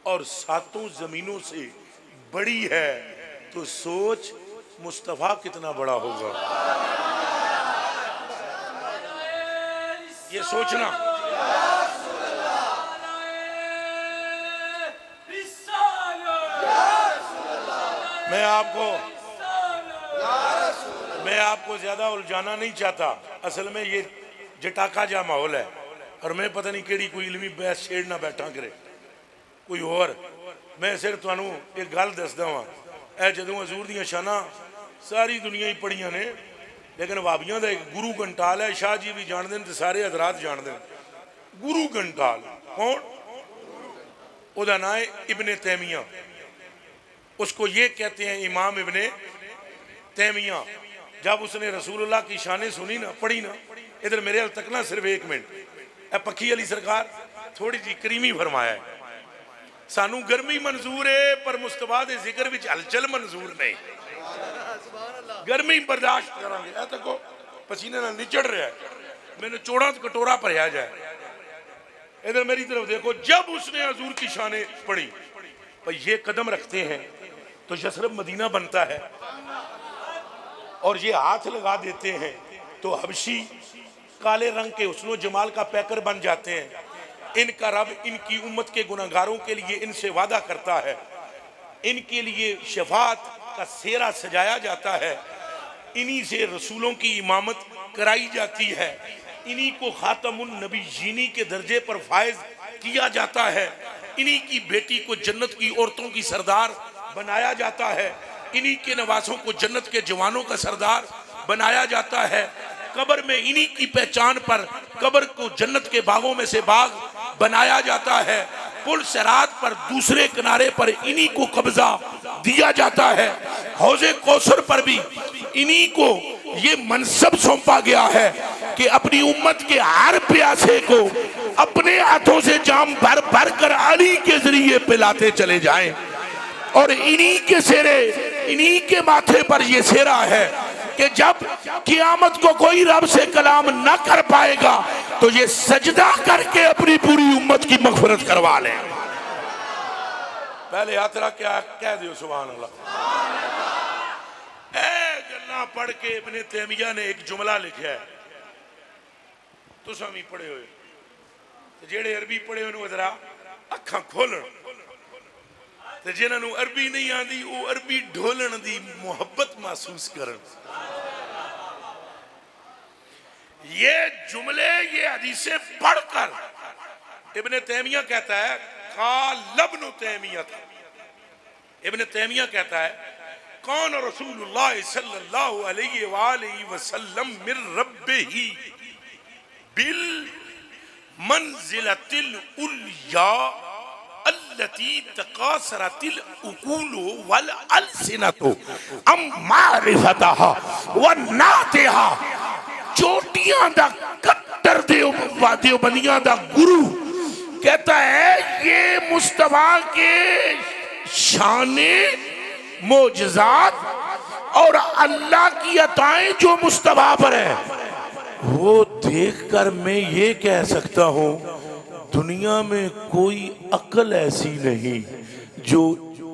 और 7 जमीनों से बड़ी है तो सोच मुस्तफा कितना बड़ा होगा। ये सोचना। मैं आपको ज्यादा उलझाना नहीं चाहता। असल में ये जटाका जा माहौल है और मैं पता नहीं केड़ी कोई इलमी बहस छेड़ना बैठा करे कोई और। मैं सिर्फ तुहानू एक गल दसदा वां, ए जदों हजूर दी शाना सारी दुनिया ही पढ़ियां ने, लेकिन वाबियां दा एक गुरु घंटाल है, शाह जी भी जानते हैं, सारे हजरात जानते हैं। गुरु घंटाल कौन? ओदा नाम है इब्ने तैमिया। उसको ये कहते हैं इमाम इब्ने तैमिया। जब उसने रसूलुल्लाह की शाने सुनी ना, पढ़ी ना, इधर मेरे हाल तक ना सिर्फ 1 मिनट, ए पक्की अली सरकार थोड़ी जी करीमी फरमाया है, सानू गर्मी मंजूर है पर मुस्तफा दे जिक्र विच हलचल मंजूर नहीं। गर्मी बर्दाश्त करांगे, ए देखो पसीने नाल निचड़ रहा है, मैंने चौड़ा कटोरा भरया जाए। इधर मेरी तरफ देखो, जब उसने हजूर की शाने पढ़ी, भाई ये कदम रखते हैं तो यसरब मदीना बनता है, और ये हाथ लगा देते हैं तो हबशी काले रंग के हुस्नो जमाल का पैकर बन जाते हैं। इनका रब इनकी उम्मत के गुनाहगारों के लिए इनसे वादा करता है, इनके लिए शफात का सेरा सजाया जाता है, इन्हीं से रसूलों की इमामत कराई जाती है, इन्हीं को खातमुन नबीयीनी के दर्जे पर फायज किया जाता है, इन्हीं की बेटी को जन्नत की औरतों की सरदार बनाया जाता है, इन्हीं के नवासों को जन्नत के जवानों का सरदार बनाया जाता है। कब्र में इन्हीं की पहचान पर कब्र को जन्नत के बागों में से बाग बनाया जाता है। पुल सिरात पर दूसरे किनारे पर इन्हीं को कब्जा दिया जाता है। हौजे कौसर पर भी इन्हीं को ये मनसब सौंपा गया है कि अपनी उम्मत के हर प्यासे को अपने हाथों से जाम भर भर कर अली के जरिए पिलाते चले जाएं। और इन्हीं के सेरे, इन्हीं के माथे पर यह सेरा है कि जब कियामत को कोई रब से कलाम न कर पाएगा तो ये सजदा करके अपनी पूरी उम्मत की मगफरत करवा ले। पहले हाथ रख के कह दियो सुभान अल्लाह। गल्ला पढ़ के इब्ने तैमिया ने एक जुमला लिखा है, तुसां भी पढ़े हुए, जेड़े अरबी पढ़े हुए जरा अखां खोलन, जिन्होंने अरबी नहीं आती वो अरबी ढोलन की मुहब्बत महसूस करन। ये जुमले, ये हदीसें पढ़कर इब्ने तैमिया कहता है, कालब्नु तैमिया था, इब्ने तैमिया कहता है, कौन रसूलुल्लाह सल्लल्लाहु अलैहि वसल्लम मिर रब्बिही बिल मंजिलतिल उलिया अल्लती तकासरतिल उकूलु वल अलसिनतु अम मारिफतहा व नातिहा। चोटियां दा कट्टर देवबंदियां दा गुरु कहता है ये मुस्तफा के शाने मोजज़ात और अल्लाह की अताएं जो मुस्तफा पर है वो देखकर मैं ये कह सकता हूँ दुनिया में कोई अक्ल ऐसी नहीं जो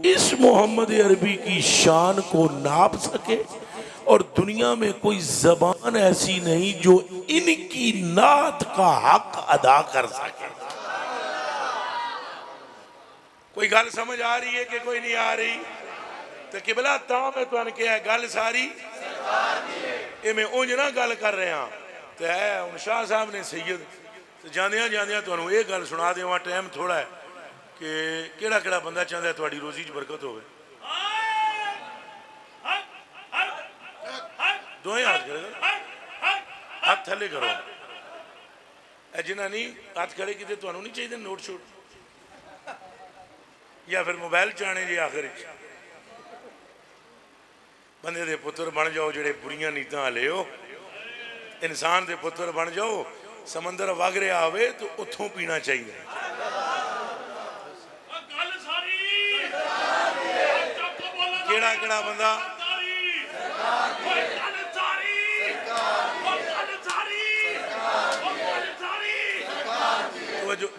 इस मोहम्मद अरबी की शान को नाप सके, और दुनिया में कोई जबान ऐसी नहीं जो इनकी नात का हक अदा कर सके। कोई गल समझ आ रही है कि कोई नहीं आ रही? तो किबला ता मैं तुहानू कहा गल सारी ये मैं उंज ना गल कर रहा तो है हूँ शाह साहब ने सैयद तो जांदियां जांदियां तुहानू ये गल सुना देवां टाइम थोड़ा है कि केड़ा केड़ा बंदा चाहता है तुहाडी रोजी च बरकत होवे दोएं हाथ करो हाथ थले करो जिन्हें नहीं हाथ खड़े किते तुहानू नहीं चाहिए नोट शोट या फिर मोबाइल चाने जी आखिर बंदे दे पुत्र बन जाओ जेड़े बुरियां नीतां ले हो इंसान दे पुत्र बन जाओ समंदर वग रहा आवे तो उथों पीना चाहिए केड़ा केड़ा बंदा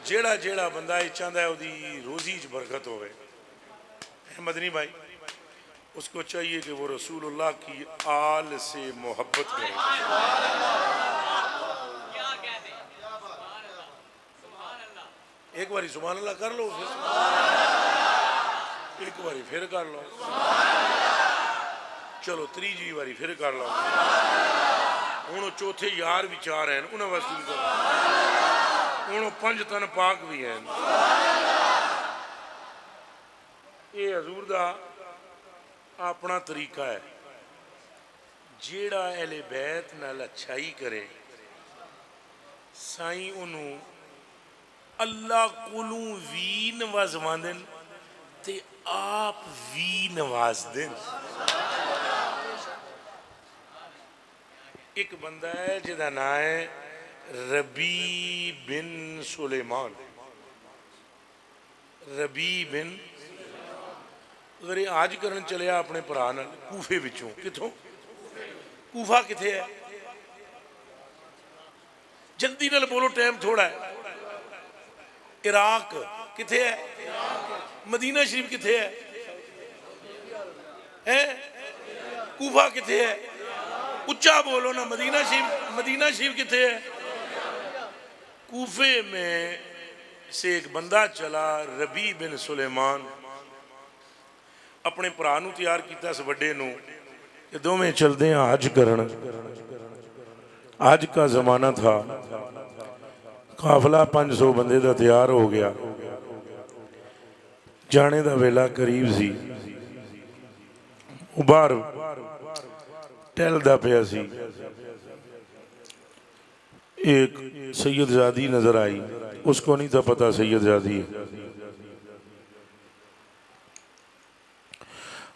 जेड़ा जेड़ा बंदा चाहता है उसकी रोजी च बरकत होवे मदनी भाई उसको चाहिए कि वो रसूलुल्लाह की आल से मोहब्बत करे एक बारी सुभान अल्लाह कर लो फिर एक बारी फिर कर लो चलो तीजी बारी फिर कर लो हूँ चौथे यार विचार हैं उन्होंने वास्ते भी करो हूँ 5 तन पाक भी हैं ये हजूर दा अपना तरीका है जेड़ा अहले बैत नाल अच्छाई करे साई उन्हों अल्लाह कोलों भी नवाजवांदे ते आप भी नवाज देन एक बंदा है जिहदा नाम है रबी बिन सुलेमान रबी बिन अगर ये आज करन चलिया अपने भरा नाल कूफे विचों किथों कूफा किथे है जल्दी नाल बोलो टाइम थोड़ा है इराक किथे है मदीना शरीफ किथे है कूफा किथे है उच्चा बोलो ना मदीना शरीफ किथे है कूफे में से एक बंदा चला रबी बिन सुलेमान अपने भरा नूं तैयार किया इस वड्डे नूं कि दोवें चलते हैं हज करन आज का जमाना था काफिला 500 बंदे का तैयार हो गया जाने का वेला करीब सी बाहर टहलदा पिया सी एक सैयदजादी नजर आई उसको नहीं था पता सैयदजादी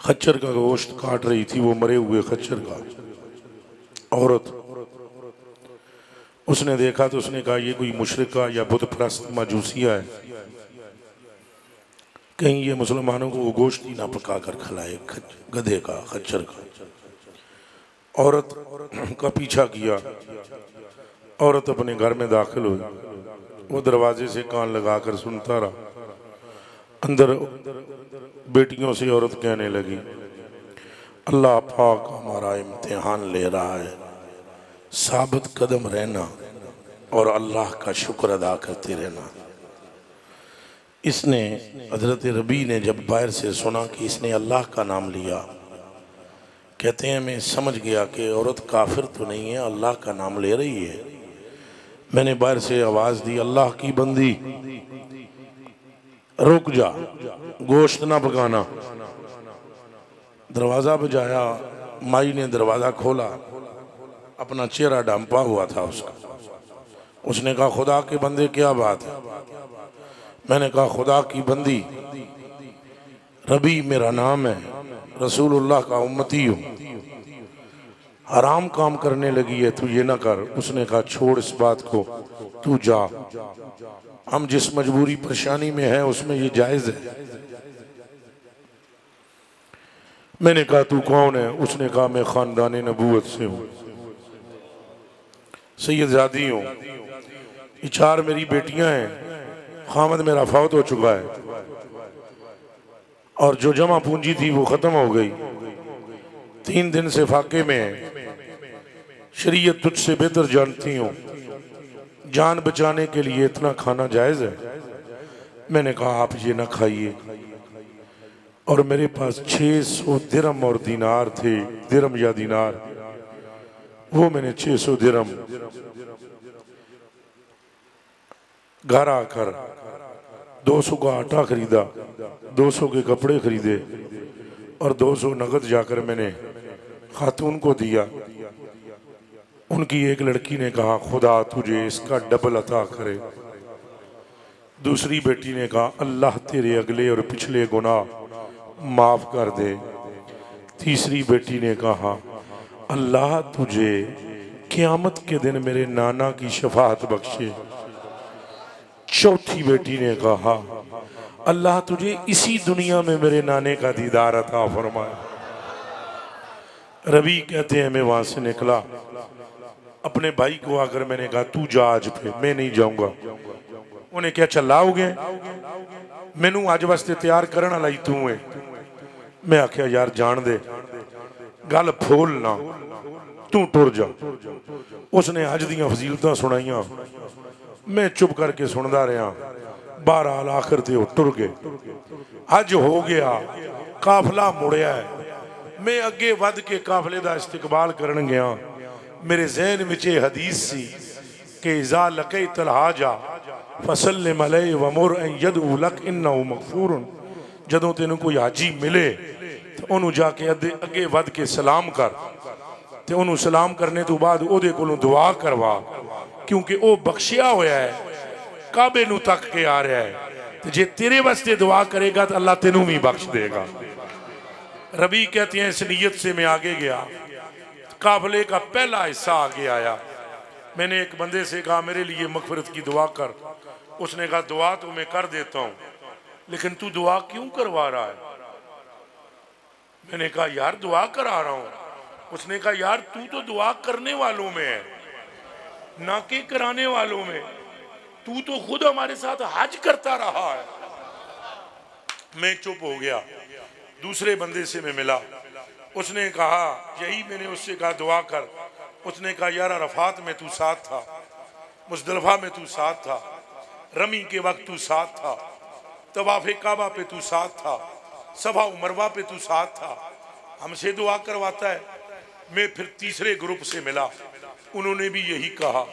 खच्चर का गोश्त काट रही थी वो मरे हुए खच्चर का औरत उसने देखा तो उसने कहा ये कोई मुशरिका या बुत परस्त माजूसिया है कहीं ये मुसलमानों को वो गोश्त ही ना पका कर खिलाए गधे का खच्चर का औरत का पीछा किया औरत अपने घर में दाखिल हुई वो दरवाजे से कान लगाकर सुनता रहा अंदर बेटियों से औरत कहने लगी अल्लाह पाक हमारा इम्तिहान ले रहा है साबित कदम रहना और अल्लाह का शुक्र अदा करते रहना इसने हजरत रबी ने जब बाहर से सुना कि इसने अल्लाह का नाम लिया कहते हैं मैं समझ गया कि औरत काफिर तो नहीं है अल्लाह का नाम ले रही है मैंने बाहर से आवाज़ दी अल्लाह की बंदी रुक जा गोश्त ना पकाना दरवाज़ा बजाया माई ने दरवाज़ा खोला अपना चेहरा डंपा हुआ था उसका उसने कहा खुदा के बंदे क्या बात है मैंने कहा खुदा की बंदी रबी मेरा नाम है रसूलुल्लाह का उम्मती हूँ हराम काम करने लगी है तू ये ना कर उसने कहा छोड़ इस बात को तू जा हम जिस मजबूरी परेशानी में है उसमें ये जायज है मैंने कहा तू कौन है उसने कहा मैं खानदान नबूवत से हूँ सैयदजादी हूँ ये 4 मेरी बेटियां हैं खामद मेरा फौत हो चुका है और जो जमा पूंजी थी वो खत्म हो गई 3 दिन से फाके में है शरीयत तुझसे बेहतर जानती हूँ जान बचाने के लिए इतना खाना जायज है मैंने कहा आप ये ना खाइए और मेरे पास 600 दिरहम और दीनार थे, दिरहम या दीनार। वो मैंने 600 दिरहम घर आकर 200 का आटा खरीदा, 200 के कपड़े खरीदे और 200 नगद जाकर मैंने खातून को दिया। उनकी एक लड़की ने कहा खुदा तुझे इसका डबल अता करे। दूसरी बेटी ने कहा अल्लाह तेरे अगले और पिछले गुनाह माफ कर दे। तीसरी बेटी ने कहा अल्लाह तुझे क़यामत के दिन मेरे नाना की शफाअत बख्शे। चौथी बेटी ने कहा अल्लाह तुझे इसी दुनिया में मेरे नाने का दीदार अता फरमाए। रवि कहते हैं मैं वहां से निकला, अपने भाई को आकर मैंने कहा तू जा आज पे, मैं नहीं जाऊंगा। उन्हें क्या चलाओगे, मैनू अज वास्ते तैयार करने वाला ही तू है। मैं आख्या यार जान दे, गल फोल ना, तू टुर जा। उसने अज दियां फजीलतां सुनाइयां, मैं चुप करके सुनता रहा। बहरहाल आखिर ते वो टुर गए। अज हो गया, काफिला मुड़िया है। मैं अगे वध के काफिले का इस्तकबाल करन गया। मेरे जहन में ये हदीस सी कि इज़ा लक़ैतल हाजा फसल्लिम अलैहि वमुर अन यदउ लक इन्नहु मग़फ़ूरुन। जदों तेनों कोई हाजी मिले तो उन्होंने जाके अगे वध के सलाम कर, ते उन्होंने सलाम करने तो बाद उहदे कोलों दुआ करवा, क्योंकि वह बख्शिया होया है, काबे नू तक के आ रहा है। तो जे तेरे वास्ते दुआ करेगा तो अल्लाह तेनू भी बख्श देगा। रबी कहते हैं इस नीयत से मैं आगे गया। काफिले का पहला हिस्सा आगे आया। मैंने एक बंदे से कहा मेरे लिए मगफिरत की दुआ कर। उसने कहा दुआ तो मैं कर देता हूँ, लेकिन तू दुआ क्यों करवा रहा है? मैंने कहा यार दुआ करा रहा हूँ। उसने कहा यार तू तो दुआ करने वालों में है, ना कि कराने वालों में। तू तो खुद हमारे साथ हज करता रहा है। मैं चुप हो गया। दूसरे बंदे से मैं मिला, उसने कहा यही मैंने उससे कहा दुआ कर। उसने कहा यार अरफात में तू साथ था, मुज़दलिफा में तू साथ था, रमी के वक्त तू साथ था, तवाफ़े काबा पे तू साथ था, सभा मरवा पे तू साथ था, हमसे दुआ करवाता है। मैं फिर तीसरे ग्रुप से मिला, उन्होंने भी यही कहा।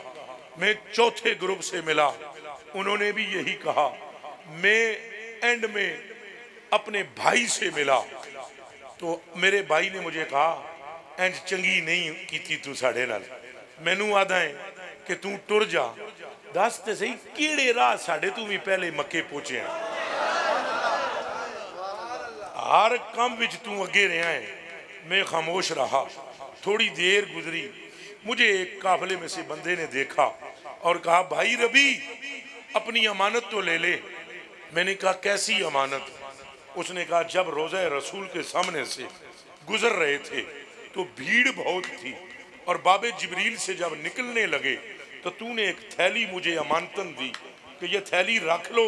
मैं चौथे ग्रुप से मिला, उन्होंने भी यही कहा। मैं एंड में अपने भाई से मिला, तो मेरे भाई ने मुझे कहा इंज चंगी नहीं की तू साढ़े नाल। मैनू आदा है कि तू टुर जा, दस ते सही किहड़े राह साढ़े तू भी पहले मक्के पहुंचे हैं। हर काम विच तू अगे रहा है। मैं खामोश रहा। थोड़ी देर गुजरी, मुझे एक काफिले में से बंदे ने देखा और कहा भाई रबी अपनी अमानत तो ले ले। मैंने कहा कैसी अमानत? उसने कहा जब रोज़ा रसूल के सामने से गुजर रहे थे तो भीड़ बहुत थी, और बाबे जिब्रील से जब निकलने लगे तो तूने एक थैली मुझे अमानतन दी कि ये थैली रख लो,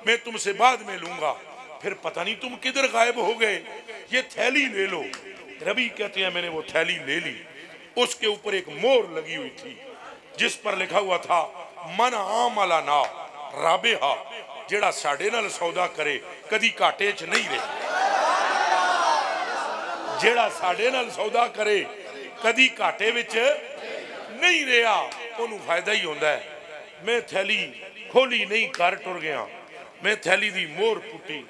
मैं तुमसे बाद में लूंगा। फिर पता नहीं तुम किधर गायब हो गए, ये थैली ले लो। रबी कहते हैं मैंने वो थैली ले ली। उसके ऊपर एक मोहर लगी हुई थी जिस पर लिखा हुआ था मन आमला ना राबेहा, जेड़ा साडे नाल सौदा करे कदी घाटे च नहीं रहे। जेड़ा साडे नाल सौदा करे कदी घाटे विच नहीं रहा, उन्होंने फायदा ही होंदा है। मैं थैली खोली नहीं, कर टुर गया। मैं थैली दी मोहर पुटी,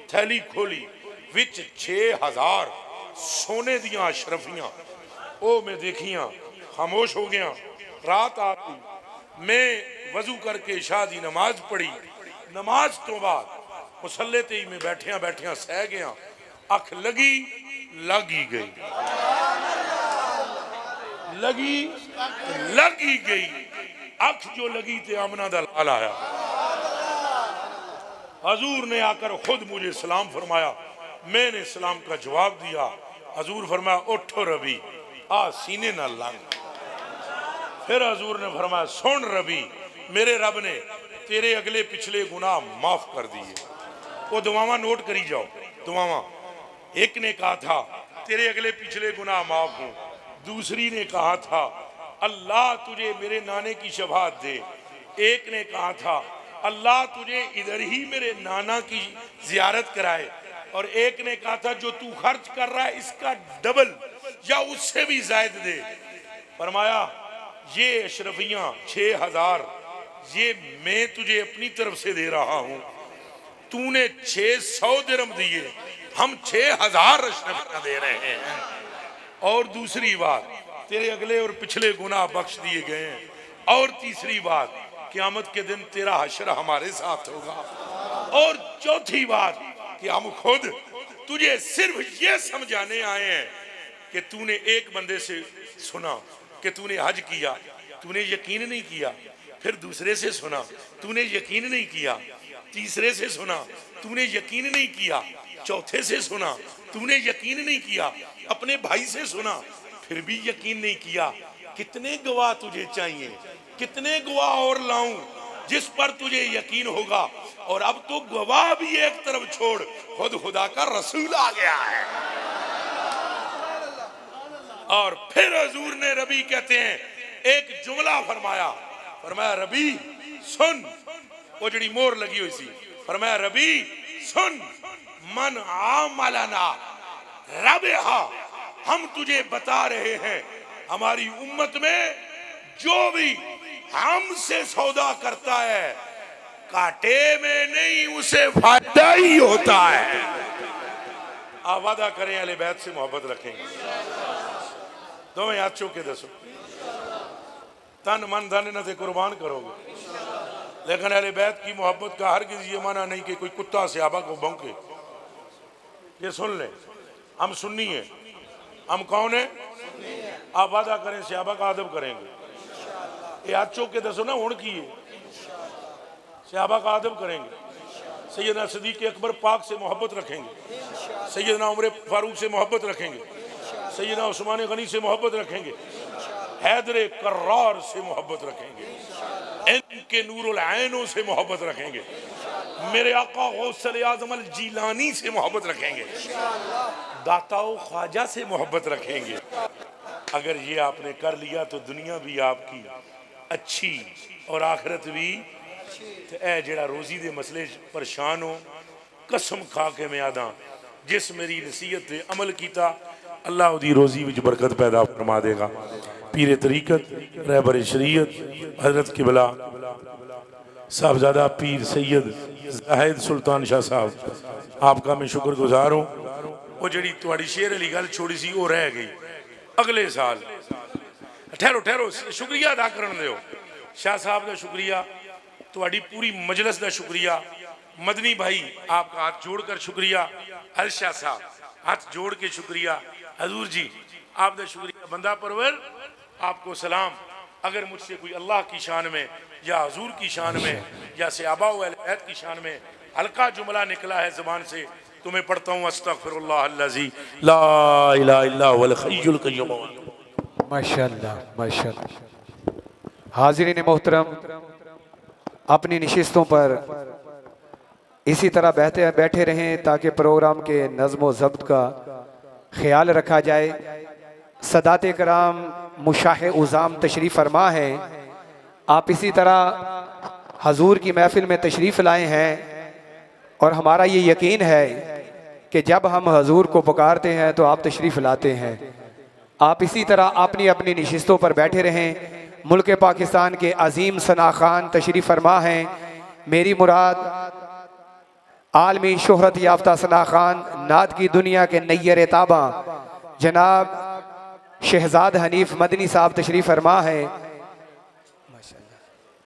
थैली खोली, विच 6000 सोने दियां अशरफियां ओ मैं देखियां। खामोश हो गया। रात आ गई। मैं वजू करके शाह दी नमाज पढ़ी। नमाज तो बाद मुसल्ले ते ही मैं बैठिया बैठिया सह गया। अख लगी लग ही गई, लगी लग ही गई। अख जो लगी ते आमना दा लाल आया। हजूर ने आकर खुद मुझे सलाम फरमाया। मैंने सलाम का जवाब दिया। हजूर फरमाया उठो रबी, आ सीने ना लग। फिर हजूर ने फरमाया सुन रबी, मेरे रब ने तेरे अगले पिछले गुनाह माफ कर दिए। वो दुआवां नोट करी जाओ। दुआवां, एक ने कहा था तेरे अगले पिछले गुनाह माफ हो। दूसरी ने कहा था अल्लाह तुझे मेरे नाने की शफाअत दे। एक ने कहा था अल्लाह तुझे इधर ही मेरे नाना की जियारत कराए। और एक ने कहा था जो तू खर्च कर रहा है इसका डबल या उससे भी ज्यादा दे। फरमाया ये अशरफियां 6000 ये मैं तुझे अपनी तरफ से दे रहा हूं, तूने 600 दिरहम दिए, हम 6000 अशरफियां दे रहे हैं। और दूसरी बात, तेरे अगले और पिछले गुनाह बख्श दिए गए हैं। और तीसरी बात, क़यामत के दिन तेरा हश्र हमारे साथ होगा। और चौथी बात कि हम खुद तुझे सिर्फ ये समझाने आए हैं कि तूने एक बंदे से सुना कि तूने हज किया, तूने यकीन नहीं किया, फिर दूसरे से सुना तूने यकीन नहीं किया, तीसरे से सुना तूने यकीन नहीं किया, चौथे से सुना तूने यकीन नहीं किया, अपने भाई से सुना फिर भी यकीन नहीं किया। कितने गवाह तुझे चाहिए, कितने गवाह और लाऊं जिस पर तुझे यकीन होगा। और अब तो गवाह भी एक तरफ छोड़, खुद खुदा का रसूल आ गया है। और फिर हजूर ने रबी कहते हैं एक जुमला फरमाया, फरमाया रबी सुन, वो जड़ी मोर लगी हुई सी, फरमाया रबी सुन, मन आमलना रबहा, हम तुझे बता रहे हैं हमारी उम्मत में जो भी हमसे सौदा करता है कांटे में नहीं उसे फायदा ही होता है। आप वादा करें अहले बैत से मोहब्बत रखेंगे। दोवें हाथ चौके दसो तन मन धन न से कुर्बान करोगे, लेकिन अहले बैत की मोहब्बत का हरगिज़ ये माना नहीं कि कोई कुत्ता सहाबा को भौंके। ये सुन ले, हम सुन्नी है, हम कौन है? आप वादा करें सहाबा का अदब करेंगे। ये हाथ चौके दसो ना हुण की है, सहाबा का अदब करेंगे, सैयदना सिद्दीक़ अकबर पाक से मोहब्बत रखेंगे, सैयदना उमर फारूक से मोहब्बत रखेंगे, सैयदना उस्मान गनी से मोहब्बत रखेंगे, हैदर कर्रार से मोहब्बत रखेंगे, इनके नूरुल ऐनों से मोहब्बत रखेंगे, मेरे आका गौसल आज़म अल जीलानी से मोहब्बत रखेंगे, दाताओ ख्वाजा से मोहब्बत रखेंगे। अगर ये आपने कर लिया तो दुनिया भी आपकी अच्छी और आखिरत भी। तो ए जड़ा रोजी दे मसले परेशान हो, कसम खा के मैं आदा जिस मेरी नसीहत पे अमल किया अल्लाह उदी रोजी विच बरकत पैदा फरमा देगा। पीरे तरीकत रहबर शरीयत हजरत किबला साहबजादा पीर सैयद जाहिद सुल्तान शाह साहब, आपका मैं शुक्रगुजार हूँ। वो जड़ी तुहाड़ी शेर अली गल छोड़ी सी वो रह गई। अगले साल ठहरो ठहरो, शुक्रिया अदा करन दो शाह साहब का शुक्रिया, तुहाड़ी पूरी मजलिस का शुक्रिया। मदनी भाई आपका हाथ जोड़कर शुक्रिया, अल शाह साहब हाथ जोड़ के शुक्रिया, हजूर जी आपका शुक्रिया, बंदा परवर आपको सलाम। अगर मुझसे कोई अल्लाह की शान में या हजूर की शान में या सहाबा व अहले बैत की शान में हल्का जुमला निकला है ज़बान से तो मैं पढ़ता हूँ अस्तगफिरुल्लाह अल्लज़ी ला इलाहा इल्ला हुवल हय्युल क़य्यूम। माशाअल्लाह माशाअल्लाह। हाज़िरीन मोहतरम, अपनी निशिस्तों पर इसी तरह बैठे रहें ताकि प्रोग्राम के नज़्म व ज़ब्त का ख्याल रखा जाए। सदाते कराम मुशाह उज़ाम तशरीफ़ फरमा है, आप इसी तरह हजूर की महफिल में तशरीफ़ लाए हैं और हमारा ये यकीन है कि जब हम हजूर को पुकारते हैं तो आप तशरीफ़ लाते हैं। आप इसी तरह अपनी अपनी नशिस्तों पर बैठे रहें। मुल्क पाकिस्तान के अजीम सना खान तशरीफ़ फरमा हैं। मेरी मुराद आलमी शोहरत याफ्ता सना खान, नात की दुनिया के नैयर ताबा जनाब शहजाद हनीफ मदनी साहब तशरीफ़ फरमा है।